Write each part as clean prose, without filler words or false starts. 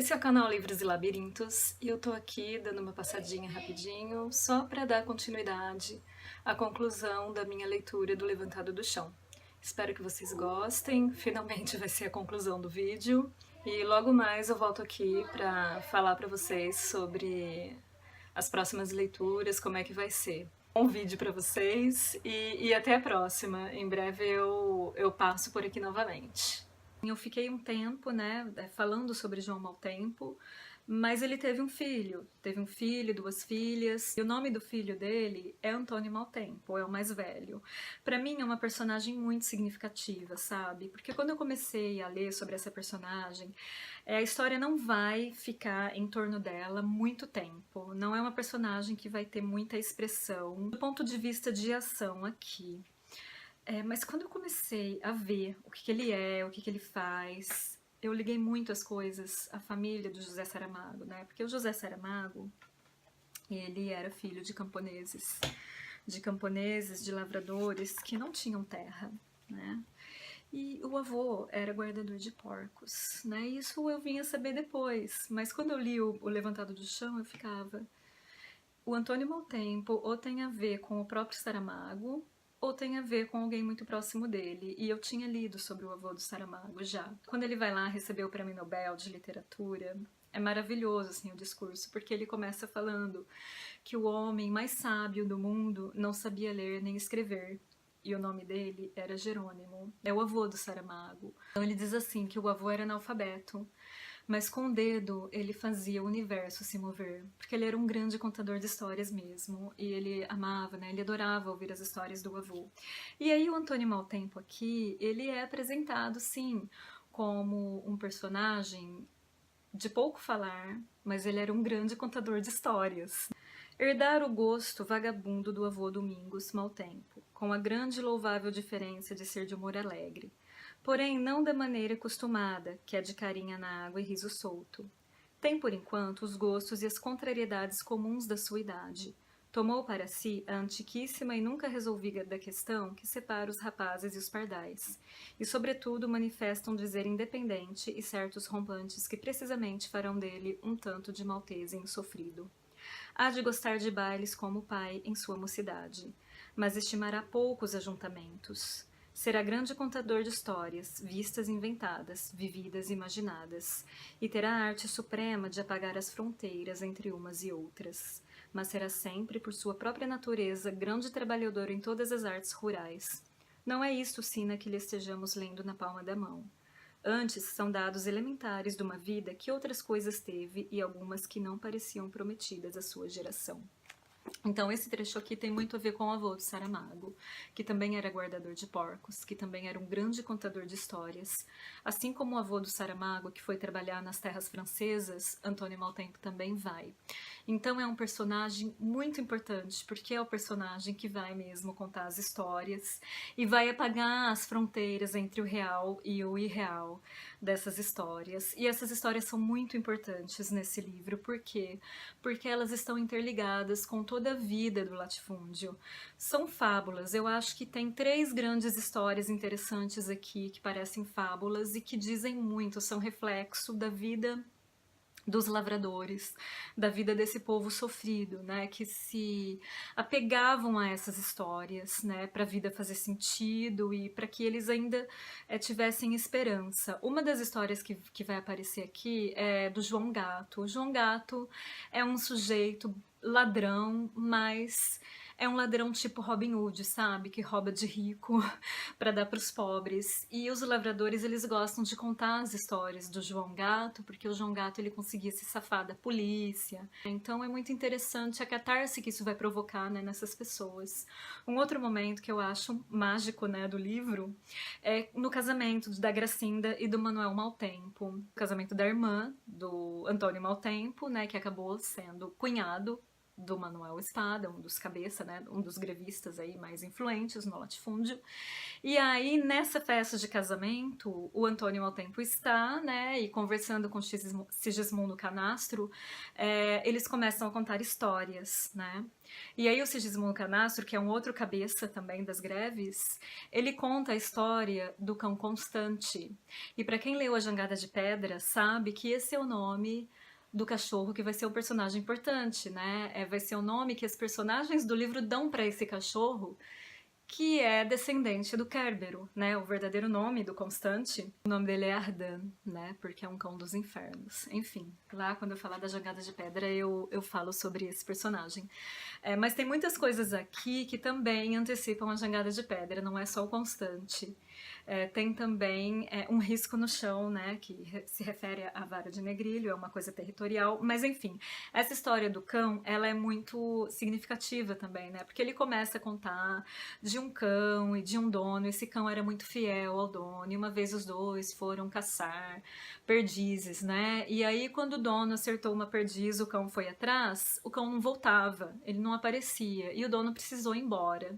Esse é o canal Livros e Labirintos e eu tô aqui dando uma passadinha rapidinho só para dar continuidade à conclusão da minha leitura do Levantado do Chão. Espero que vocês gostem, finalmente vai ser a conclusão do vídeo e logo mais eu volto aqui para falar para vocês sobre as próximas leituras, como é que vai ser. Um vídeo para vocês e até a próxima, em breve eu passo por aqui novamente. Eu fiquei um tempo, né, falando sobre João Mau Tempo, mas ele teve um filho, duas filhas, e o nome do filho dele é Antônio Mau Tempo, é o mais velho. Pra mim é uma personagem muito significativa, sabe? Porque quando eu comecei a ler sobre essa personagem, a história não vai ficar em torno dela muito tempo, não é uma personagem que vai ter muita expressão do ponto de vista de ação aqui. Mas quando eu comecei a ver o que ele é, o que ele faz, eu liguei muito as coisas à família do José Saramago, né? Porque o José Saramago, ele era filho de camponeses, de lavradores que não tinham terra, né? E o avô era guardador de porcos, né? Isso eu vinha saber depois, mas quando eu li o Levantado do Chão, eu ficava... O Antônio Mau Tempo ou tem a ver com o próprio Saramago, ou tem a ver com alguém muito próximo dele. E eu tinha lido sobre o avô do Saramago já. Quando ele vai lá receber o Prêmio Nobel de Literatura, é maravilhoso assim, o discurso, porque ele começa falando que o homem mais sábio do mundo não sabia ler nem escrever. E o nome dele era Jerônimo. É o avô do Saramago. Então ele diz assim, que o avô era analfabeto, mas com o dedo ele fazia o universo se mover, porque ele era um grande contador de histórias mesmo, e ele amava, né, ele adorava ouvir as histórias do avô. E aí o Antônio Mau Tempo aqui, ele é apresentado, sim, como um personagem de pouco falar, mas ele era um grande contador de histórias. Herdar o gosto vagabundo do avô Domingos Mau Tempo, com a grande e louvável diferença de ser de humor alegre, porém não da maneira costumada, que é de carinha na água e riso solto. Tem, por enquanto, os gostos e as contrariedades comuns da sua idade. Tomou para si a antiquíssima e nunca resolvida questão que separa os rapazes e os pardais, e sobretudo manifesta um dizer independente e certos rompantes que precisamente farão dele um tanto de maltese insofrido. Há de gostar de bailes como o pai em sua mocidade, mas estimará pouco os ajuntamentos. Será grande contador de histórias, vistas inventadas, vividas imaginadas, e terá a arte suprema de apagar as fronteiras entre umas e outras. Mas será sempre, por sua própria natureza, grande trabalhador em todas as artes rurais. Não é isto, sina, que lhe estejamos lendo na palma da mão. Antes, são dados elementares de uma vida que outras coisas teve e algumas que não pareciam prometidas à sua geração. Então esse trecho aqui tem muito a ver com o avô do Saramago, que também era guardador de porcos, que também era um grande contador de histórias. Assim como o avô do Saramago, que foi trabalhar nas terras francesas, Antônio Mau Tempo também vai. Então é um personagem muito importante, porque é o personagem que vai mesmo contar as histórias e vai apagar as fronteiras entre o real e o irreal dessas histórias. E essas histórias são muito importantes nesse livro, por quê? Porque elas estão interligadas com toda a vida do latifúndio. São fábulas, eu acho que tem 3 grandes histórias interessantes aqui que parecem fábulas e que dizem muito, são reflexo da vida dos lavradores, da vida desse povo sofrido, né, que se apegavam a essas histórias, né, para a vida fazer sentido e para que eles ainda tivessem esperança. Uma das histórias que vai aparecer aqui é do João Gato. O João Gato é um sujeito ladrão, mas é um ladrão tipo Robin Hood, sabe? Que rouba de rico para dar para os pobres. E os lavradores, eles gostam de contar as histórias do João Gato, porque o João Gato ele conseguia se safar da polícia. Então é muito interessante a catarse que isso vai provocar, né, nessas pessoas. Um outro momento que eu acho mágico, né, do livro é no casamento da Gracinda e do Manuel Mau Tempo. O casamento da irmã do Antônio Mau Tempo, né, que acabou sendo cunhado do Manuel Espada, um dos cabeças, né, um dos grevistas aí mais influentes no latifúndio. E aí, nessa festa de casamento, o Antônio Maltempo está, né, e conversando com Sigismundo Canastro, eles começam a contar histórias, né? E aí o Sigismundo Canastro, que é um outro cabeça também das greves, ele conta a história do cão Constante. E para quem leu A Jangada de Pedra, sabe que esse é o nome do cachorro que vai ser o personagem importante, né? Vai ser o nome que os personagens do livro dão para esse cachorro, que é descendente do Kérbero, né? O verdadeiro nome do Constante, o nome dele é Ardan, né? Porque é um cão dos infernos. Enfim, lá quando eu falar da Jangada de Pedra eu falo sobre esse personagem. Mas tem muitas coisas aqui que também antecipam a Jangada de Pedra, não é só o Constante. Tem também um risco no chão, né, que se refere à vara de negrilho, é uma coisa territorial, mas enfim, essa história do cão, ela é muito significativa também, né, porque ele começa a contar de um cão e de um dono, esse cão era muito fiel ao dono, e uma vez os dois foram caçar perdizes, né, e aí quando o dono acertou uma perdiz, o cão foi atrás, o cão não voltava, ele não aparecia, e o dono precisou ir embora.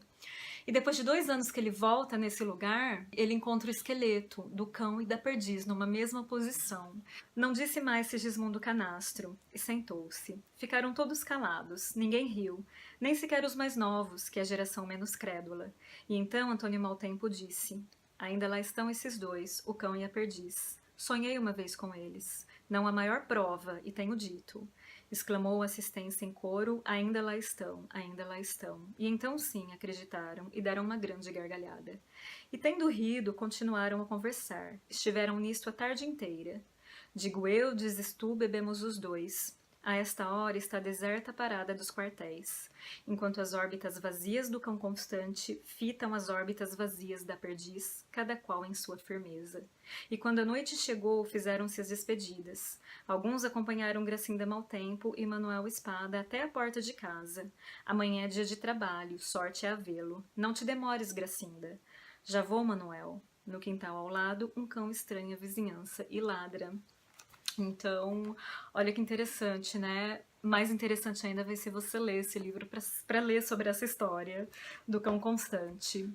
E depois de 2 anos que ele volta nesse lugar, ele encontra o esqueleto do cão e da perdiz numa mesma posição. Não disse mais Sigismundo Canastro e sentou-se. Ficaram todos calados, ninguém riu, nem sequer os mais novos, que é a geração menos crédula. E então Antônio Maltempo disse: ainda lá estão esses dois, o cão e a perdiz. Sonhei uma vez com eles. Não há maior prova, e tenho dito. Exclamou a assistência em coro, ainda lá estão, ainda lá estão. E então sim, acreditaram, e deram uma grande gargalhada. E tendo rido, continuaram a conversar. Estiveram nisto a tarde inteira. Digo eu, dizes tu, bebemos os dois. A esta hora está deserta a parada dos quartéis, enquanto as órbitas vazias do cão Constante fitam as órbitas vazias da perdiz, cada qual em sua firmeza. E quando a noite chegou, fizeram-se as despedidas. Alguns acompanharam Gracinda Maltempo e Manuel Espada até a porta de casa. Amanhã é dia de trabalho, sorte é havê-lo. Não te demores, Gracinda. Já vou, Manuel. No quintal ao lado, um cão estranha a vizinhança e ladra. Então, olha que interessante, né? Mais interessante ainda vai ser você ler esse livro para ler sobre essa história do cão Constante.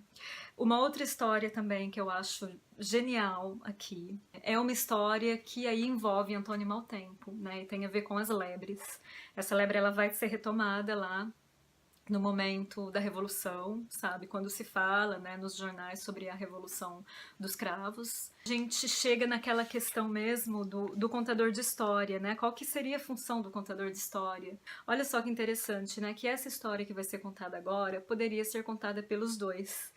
Uma outra história também que eu acho genial aqui é uma história que aí envolve Antônio Maltempo, né? E tem a ver com as lebres. Essa lebre ela vai ser retomada lá no momento da Revolução, sabe? Quando se fala, né, nos jornais sobre a Revolução dos Cravos. A gente chega naquela questão mesmo do contador de história, né? Qual que seria a função do contador de história? Olha só que interessante, né? Que essa história que vai ser contada agora poderia ser contada pelos dois.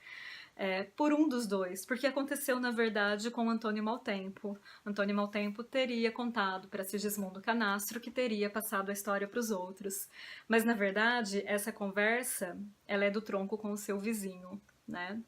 Por um dos dois, porque aconteceu na verdade com Antônio Maltempo. Antônio Maltempo teria contado para Sigismundo Canastro, que teria passado a história para os outros. Mas na verdade essa conversa ela é do tronco com o seu vizinho, né?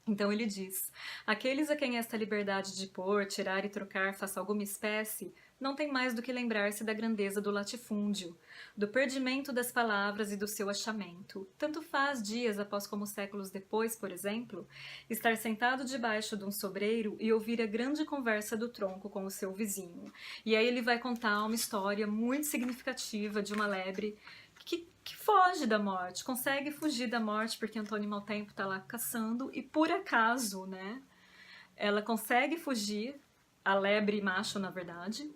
Então ele diz: aqueles a quem esta liberdade de pôr, tirar e trocar faça alguma espécie, não tem mais do que lembrar-se da grandeza do latifúndio, do perdimento das palavras e do seu achamento. Tanto faz dias após como séculos depois, por exemplo, estar sentado debaixo de um sobreiro e ouvir a grande conversa do tronco com o seu vizinho. E aí ele vai contar uma história muito significativa de uma lebre que foge da morte, consegue fugir da morte porque Antônio Maltempo está lá caçando e por acaso, né, ela consegue fugir, a lebre macho na verdade,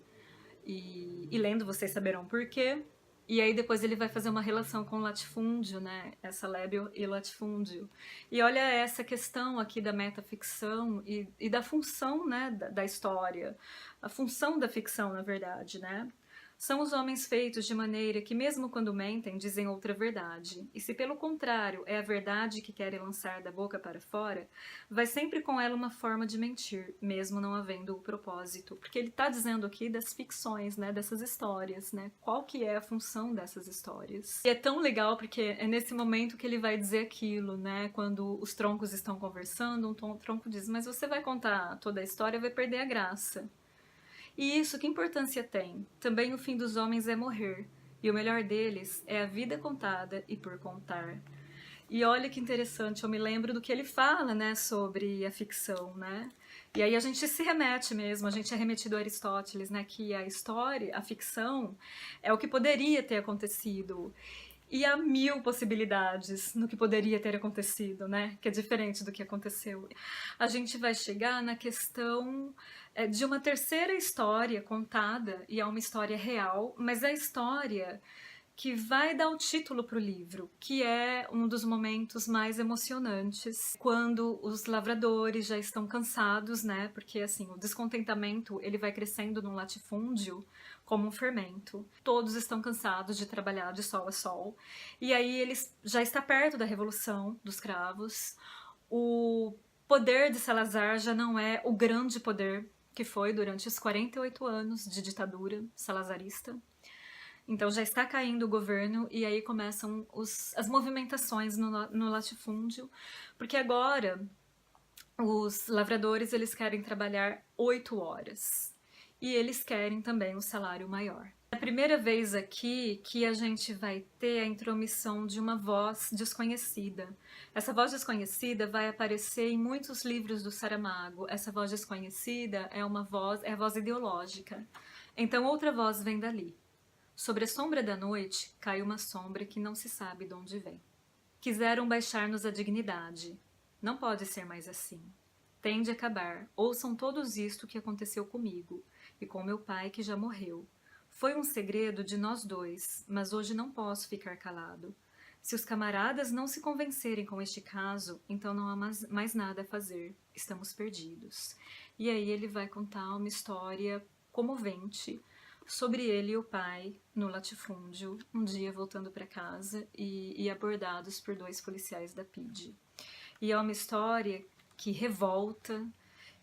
e lendo vocês saberão por quê. E aí depois ele vai fazer uma relação com o latifúndio, né, essa lebre e latifúndio. E olha essa questão aqui da metaficção e da função, né, da história, a função da ficção na verdade, né. São os homens feitos de maneira que, mesmo quando mentem, dizem outra verdade. E se, pelo contrário, é a verdade que querem lançar da boca para fora, vai sempre com ela uma forma de mentir, mesmo não havendo o propósito. Porque ele está dizendo aqui das ficções, né, dessas histórias, né? Qual que é a função dessas histórias? E é tão legal porque é nesse momento que ele vai dizer aquilo, né? Quando os troncos estão conversando, um tronco diz: mas você vai contar toda a história, vai perder a graça. E isso, que importância tem? Também o fim dos homens é morrer, e o melhor deles é a vida contada e por contar. E olha que interessante, eu me lembro do que ele fala, né, sobre a ficção, né? E aí a gente se remete mesmo, a gente é remetido a Aristóteles, né, que a história, a ficção, é o que poderia ter acontecido. E há mil possibilidades no que poderia ter acontecido, né? Que é diferente do que aconteceu. A gente vai chegar na questão de uma terceira história contada, e é uma história real, mas é a história que vai dar o título para o livro, que é um dos momentos mais emocionantes, quando os lavradores já estão cansados, né? Porque assim, o descontentamento ele vai crescendo num latifúndio como um fermento. Todos estão cansados de trabalhar de sol a sol. E aí eles já está perto da revolução dos cravos. O poder de Salazar já não é o grande poder que foi durante os 48 anos de ditadura salazarista. Então já está caindo o governo e aí começam as movimentações no latifúndio, porque agora os lavradores eles querem trabalhar 8 horas e eles querem também um salário maior. É a primeira vez aqui que a gente vai ter a intromissão de uma voz desconhecida. Essa voz desconhecida vai aparecer em muitos livros do Saramago. Essa voz desconhecida é a voz ideológica. Então outra voz vem dali. Sobre a sombra da noite cai uma sombra que não se sabe de onde vem. Quiseram baixar-nos a dignidade. Não pode ser mais assim. Tem de acabar. Ouçam todos isto que aconteceu comigo e com meu pai que já morreu. Foi um segredo de nós dois, mas hoje não posso ficar calado. Se os camaradas não se convencerem com este caso, então não há mais nada a fazer. Estamos perdidos. E aí ele vai contar uma história comovente sobre ele e o pai no latifúndio, um dia voltando para casa e abordados por 2 policiais da PIDE. E é uma história que revolta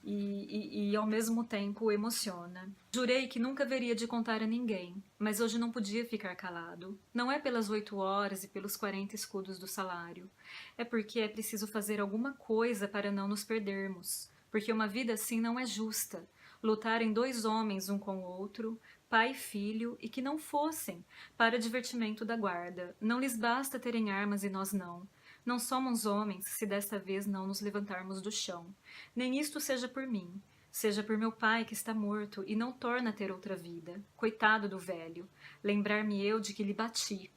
e ao mesmo tempo emociona. Jurei que nunca haveria de contar a ninguém, mas hoje não podia ficar calado. Não é pelas 8 horas e pelos 40 escudos do salário. É porque é preciso fazer alguma coisa para não nos perdermos. Porque uma vida assim não é justa. Lutarem 2 homens um com o outro, pai e filho, e que não fossem para divertimento da guarda. Não lhes basta terem armas e nós não. Não somos homens se desta vez não nos levantarmos do chão. Nem isto seja por mim, seja por meu pai que está morto e não torna a ter outra vida. Coitado do velho, lembrar-me eu de que lhe bati.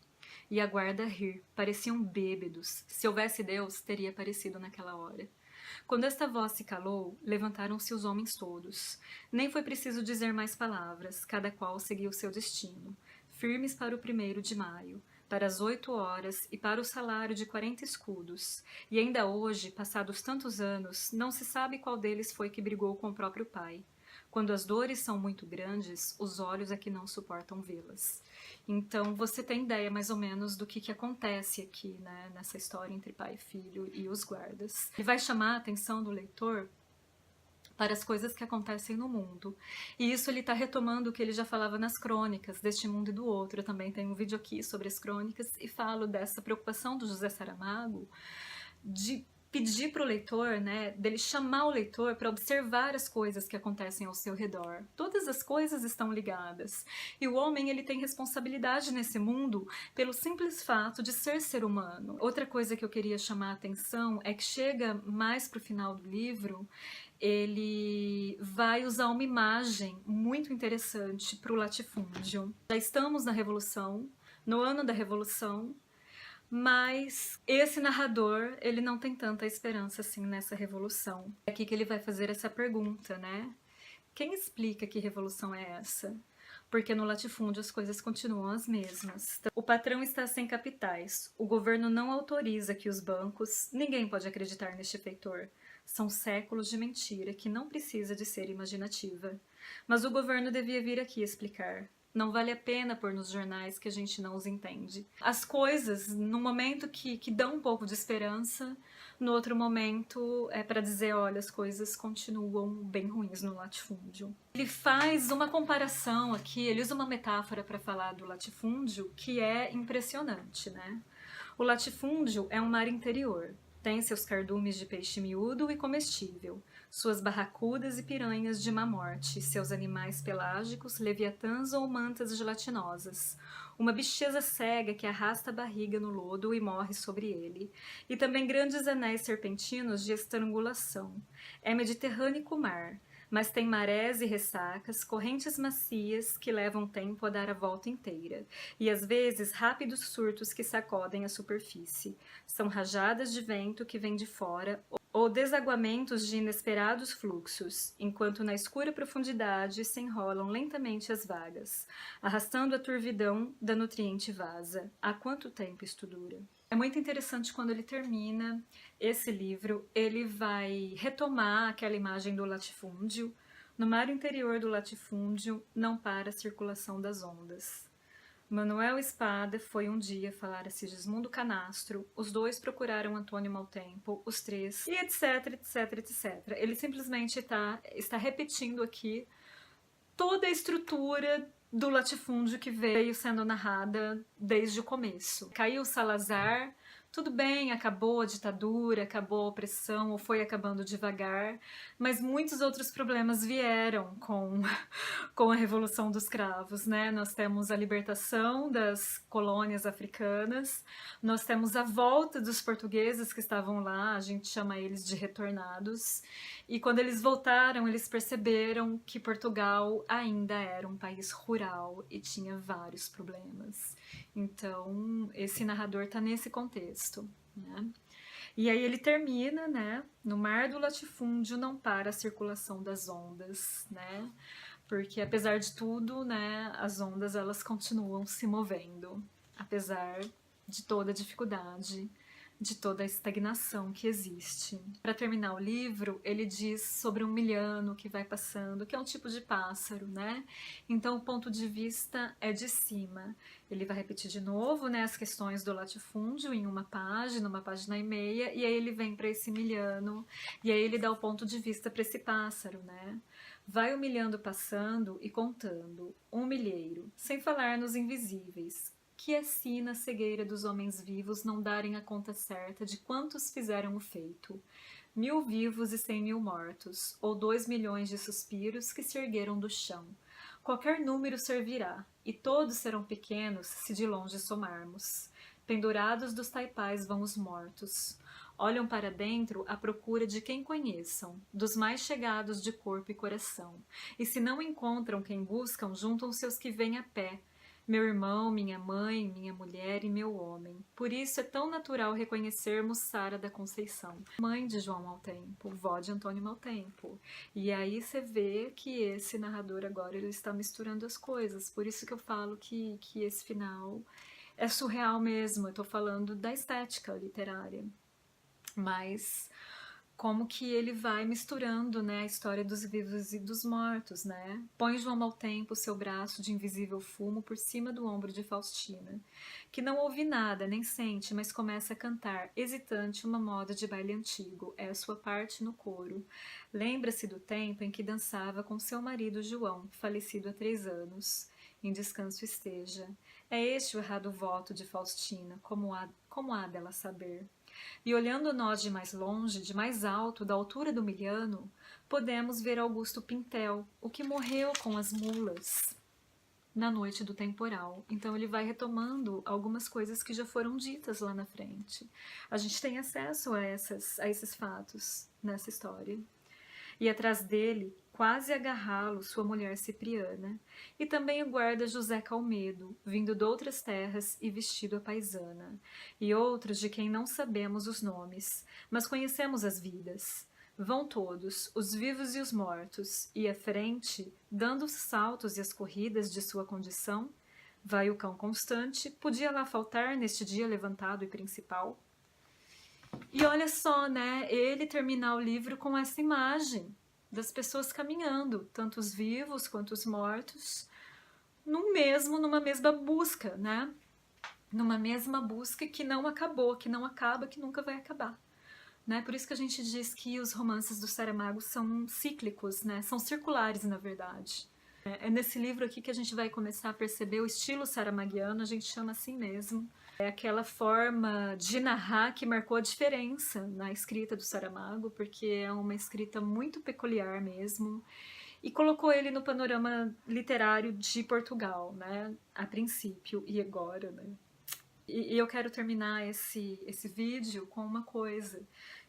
E a guarda rir, pareciam bêbados. Se houvesse Deus, teria aparecido naquela hora. Quando esta voz se calou, levantaram-se os homens todos. Nem foi preciso dizer mais palavras, cada qual seguiu seu destino, firmes para o 1º de maio, para as 8 horas e para o salário de 40 escudos. E ainda hoje, passados tantos anos, não se sabe qual deles foi que brigou com o próprio pai. Quando as dores são muito grandes, os olhos é que não suportam vê-las. Então você tem ideia mais ou menos do que acontece aqui, né, nessa história entre pai e filho e os guardas. Ele vai chamar a atenção do leitor para as coisas que acontecem no mundo. E isso ele está retomando o que ele já falava nas crônicas, deste mundo e do outro. Eu também tenho um vídeo aqui sobre as crônicas e falo dessa preocupação do José Saramago de pedir para o leitor, né, dele chamar o leitor para observar as coisas que acontecem ao seu redor. Todas as coisas estão ligadas. E o homem, ele tem responsabilidade nesse mundo pelo simples fato de ser humano. Outra coisa que eu queria chamar a atenção é que chega mais para o final do livro, ele vai usar uma imagem muito interessante para o latifúndio. Já estamos na Revolução, no ano da Revolução, mas esse narrador, ele não tem tanta esperança assim nessa revolução. É aqui que ele vai fazer essa pergunta, né? Quem explica que revolução é essa? Porque no latifúndio as coisas continuam as mesmas. O patrão está sem capitais, o governo não autoriza que os bancos... Ninguém pode acreditar neste feitor. São séculos de mentira que não precisa de ser imaginativa. Mas o governo devia vir aqui explicar. Não vale a pena pôr nos jornais que a gente não os entende. As coisas, no momento que dão um pouco de esperança, no outro momento é para dizer, olha, as coisas continuam bem ruins no latifúndio. Ele faz uma comparação aqui, ele usa uma metáfora para falar do latifúndio que é impressionante, né? O latifúndio é um mar interior. Tem seus cardumes de peixe miúdo e comestível, suas barracudas e piranhas de má morte, seus animais pelágicos, leviatãs ou mantas gelatinosas, uma bicheza cega que arrasta a barriga no lodo e morre sobre ele, e também grandes anéis serpentinos de estrangulação. É mediterrâneo mar, mas tem marés e ressacas, correntes macias que levam tempo a dar a volta inteira, e às vezes rápidos surtos que sacodem a superfície. São rajadas de vento que vêm de fora ou desaguamentos de inesperados fluxos, enquanto na escura profundidade se enrolam lentamente as vagas, arrastando a turvidão da nutriente vasa. Há quanto tempo isto dura? É muito interessante quando ele termina esse livro, ele vai retomar aquela imagem do latifúndio. No mar interior do latifúndio não para a circulação das ondas. Manuel Espada foi um dia falar a Sigismundo Canastro, os dois procuraram Antônio Maltempo, os três, e etc, etc, etc. Ele simplesmente está repetindo aqui toda a estrutura do latifúndio que veio sendo narrada desde o começo. Caiu Salazar, tudo bem, acabou a ditadura, acabou a opressão, ou foi acabando devagar, mas muitos outros problemas vieram com a Revolução dos Cravos, né? Nós temos a libertação das colônias africanas, nós temos a volta dos portugueses que estavam lá, a gente chama eles de retornados, e quando eles voltaram, eles perceberam que Portugal ainda era um país rural e tinha vários problemas. Então, esse narrador está nesse contexto, né? E aí ele termina, né? No mar do latifúndio não para a circulação das ondas, né? Porque apesar de tudo, né, as ondas elas continuam se movendo, apesar de toda a dificuldade, de toda a estagnação que existe. Para terminar o livro, ele diz sobre um milhano que vai passando, que é um tipo de pássaro, né? Então o ponto de vista é de cima. Ele vai repetir de novo, né, as questões do latifúndio em uma página e meia, e aí ele vem para esse milhano, e aí ele dá o ponto de vista para esse pássaro, né? Vai o milhando passando e contando, um milheiro, sem falar nos invisíveis, que é se na cegueira dos homens vivos não darem a conta certa de quantos fizeram o feito. 1000 vivos e 100.000 mortos, ou 2 milhões de suspiros que se ergueram do chão. Qualquer número servirá, e todos serão pequenos se de longe somarmos. Pendurados dos taipais vão os mortos. Olham para dentro à procura de quem conheçam, dos mais chegados de corpo e coração. E se não encontram quem buscam, juntam-se os que vêm a pé, meu irmão, minha mãe, minha mulher e meu homem. Por isso é tão natural reconhecermos Sara da Conceição, mãe de João Maltempo, vó de Antônio Maltempo. E aí você vê que esse narrador agora ele está misturando as coisas. Por isso que eu falo que esse final é surreal mesmo. Eu estou falando da estética literária. Mas como que ele vai misturando, né, a história dos vivos e dos mortos, né? Põe João Maltempo seu braço de invisível fumo por cima do ombro de Faustina, que não ouve nada, nem sente, mas começa a cantar, hesitante, uma moda de baile antigo, é a sua parte no coro. Lembra-se do tempo em que dançava com seu marido João, falecido há 3 anos. Em descanso esteja. É este o errado voto de Faustina, como há dela saber? E olhando nós de mais longe, de mais alto, da altura do milhano, podemos ver Augusto Pintel, o que morreu com as mulas na noite do temporal. Então ele vai retomando algumas coisas que já foram ditas lá na frente. A gente tem acesso a esses fatos nessa história. E atrás dele, quase a agarrá-lo, sua mulher Cipriana, e também o guarda José Calmedo, vindo de outras terras e vestido à paisana, e outros de quem não sabemos os nomes, mas conhecemos as vidas. Vão todos, os vivos e os mortos, e à frente, dando os saltos e as corridas de sua condição, vai o cão constante, podia lá faltar neste dia levantado e principal? E olha só, né, ele terminar o livro com essa imagem das pessoas caminhando, tanto os vivos quanto os mortos, numa mesma busca, né? Numa mesma busca que não acabou, que não acaba, que nunca vai acabar. Né? Por isso que a gente diz que os romances do Saramago são cíclicos, né? São circulares, na verdade. É nesse livro aqui que a gente vai começar a perceber o estilo saramaguiano, a gente chama assim mesmo. É aquela forma de narrar que marcou a diferença na escrita do Saramago, porque é uma escrita muito peculiar mesmo, e colocou ele no panorama literário de Portugal, né? A princípio e agora, né? E eu quero terminar esse vídeo com uma coisa,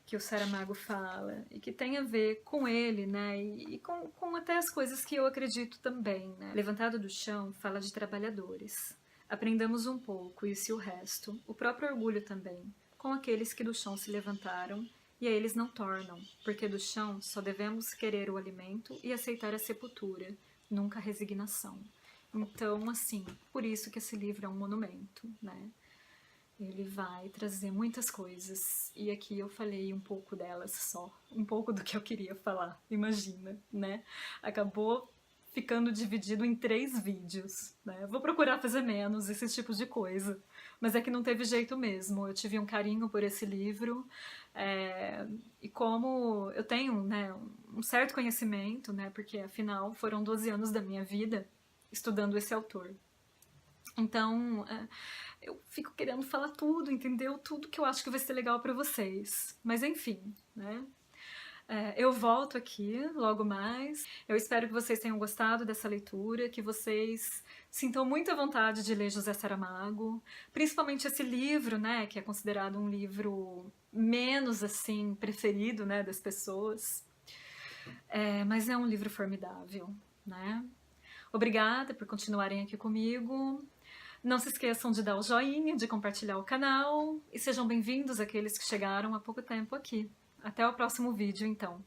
que o Saramago fala e que tem a ver com ele, né, e com até as coisas que eu acredito também, né. Levantado do Chão fala de trabalhadores. Aprendamos um pouco, isso e o resto, o próprio orgulho também, com aqueles que do chão se levantaram e a eles não tornam, porque do chão só devemos querer o alimento e aceitar a sepultura, nunca a resignação. Então, assim, por isso que esse livro é um monumento, né? Ele vai trazer muitas coisas, e aqui eu falei um pouco delas só, um pouco do que eu queria falar, imagina, né? Acabou ficando dividido em 3 vídeos, né? Vou procurar fazer menos esse tipo de coisa, mas é que não teve jeito mesmo, eu tive um carinho por esse livro, e como eu tenho, né, um certo conhecimento, né, porque afinal foram 12 anos da minha vida estudando esse autor. Então, eu fico querendo falar tudo, entendeu? Tudo que eu acho que vai ser legal pra vocês. Mas enfim, né? Eu volto aqui logo mais. Eu espero que vocês tenham gostado dessa leitura, que vocês sintam muita vontade de ler José Saramago, principalmente esse livro, né, que é considerado um livro menos assim preferido, né, das pessoas. Mas é um livro formidável, né? Obrigada por continuarem aqui comigo. Não se esqueçam de dar o joinha, de compartilhar o canal e sejam bem-vindos aqueles que chegaram há pouco tempo aqui. Até o próximo vídeo, então.